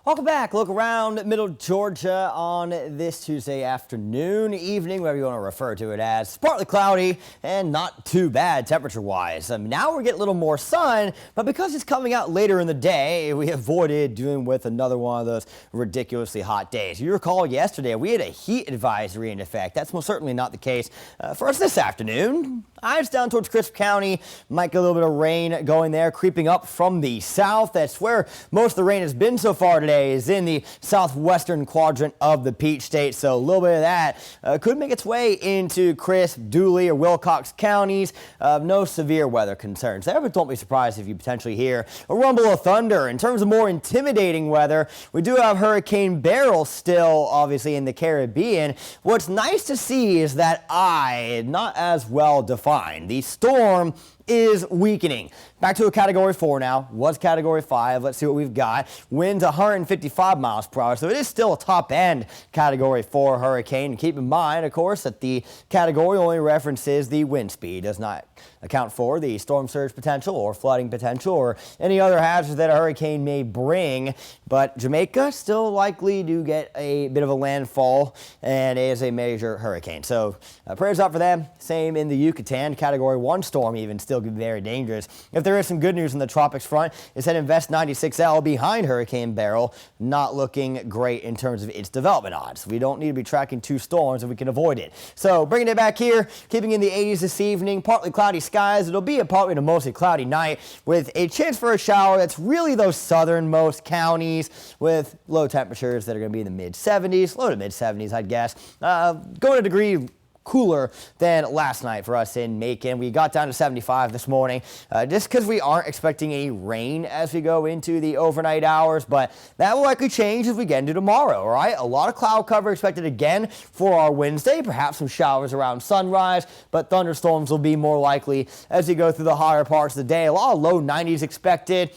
Welcome back. Look around Middle Georgia on this Tuesday afternoon, evening, whatever you want to refer to it as. Partly cloudy and not too bad temperature-wise. Now we're getting a little more sun, but because it's coming out later in the day, we avoided dealing with another one of those ridiculously hot days. You recall yesterday we had a heat advisory in effect. That's most certainly not the case for us this afternoon. Eyes down towards Crisp County. Might get a little bit of rain going there, creeping up from the south. That's where most of the rain has been so far today, is in the southwestern quadrant of the Peach State. So a little bit of that could make its way into Crisp, Dooley, or Wilcox counties. No severe weather concerns there, but don't be surprised if you potentially hear a rumble of thunder. In terms of more intimidating weather, we do have Hurricane Beryl still obviously in the Caribbean. What's nice to see is that not as well defined. The storm is weakening. Back to a Category 4 now. Was Category 5. Let's see what we've got. Winds 155 miles per hour, so it is still a top-end Category 4 hurricane. And keep in mind, of course, that the category only references the wind speed. Does not account for the storm surge potential or flooding potential or any other hazards that a hurricane may bring. But Jamaica still likely to get a bit of a landfall and is a major hurricane. So prayers up for them. Same in the Yucatan. Category 1 storm even still be very dangerous. If there is some good news in the tropics front, it's that Invest 96L behind Hurricane Beryl not looking great in terms of its development odds. We don't need to be tracking two storms if we can avoid it. So bringing it back here, keeping in the 80s this evening, partly cloudy skies. It'll be a partly to mostly cloudy night with a chance for a shower. That's really those southernmost counties with low temperatures that are going to be in the mid-70s, low to mid-70s, I'd guess. Going a degree cooler than last night for us in Macon. We got down to 75 this morning just because we aren't expecting any rain as we go into the overnight hours, but that will likely change as we get into tomorrow, all right? A lot of cloud cover expected again for our Wednesday, perhaps some showers around sunrise, but thunderstorms will be more likely as you go through the higher parts of the day. A lot of low 90s expected.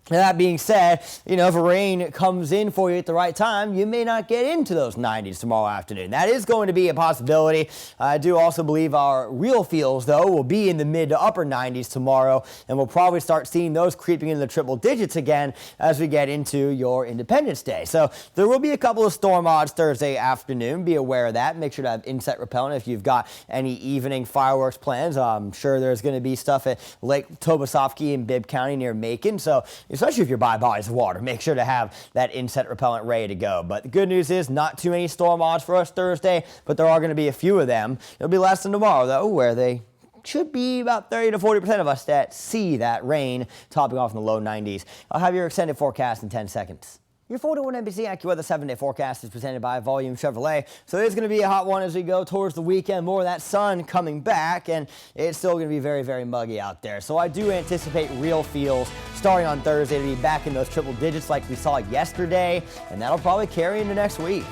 That being said, if rain comes in for you at the right time, you may not get into those 90s tomorrow afternoon. That is going to be a possibility. I do also believe our real feels, though, will be in the mid to upper 90s tomorrow, and we'll probably start seeing those creeping into the triple digits again as we get into your Independence Day. So there will be a couple of storm odds Thursday afternoon. Be aware of that. Make sure to have insect repellent if you've got any evening fireworks plans. I'm sure there's going to be stuff at Lake Tobesofkee in Bibb County near Macon. So especially if you're by bodies of water, make sure to have that insect repellent ready to go. But the good news is not too many storm odds for us Thursday, but there are going to be a few of them. It'll be less than tomorrow, though, where they should be about 30 to 40% of us that see that rain topping off in the low 90s. I'll have your extended forecast in 10 seconds. Your 4-to-1 NBC AccuWeather 7-day forecast is presented by Volume Chevrolet. So it's going to be a hot one as we go towards the weekend. More of that sun coming back, and it's still going to be very, very muggy out there. So I do anticipate real feels starting on Thursday to be back in those triple digits like we saw yesterday, and that'll probably carry into next week.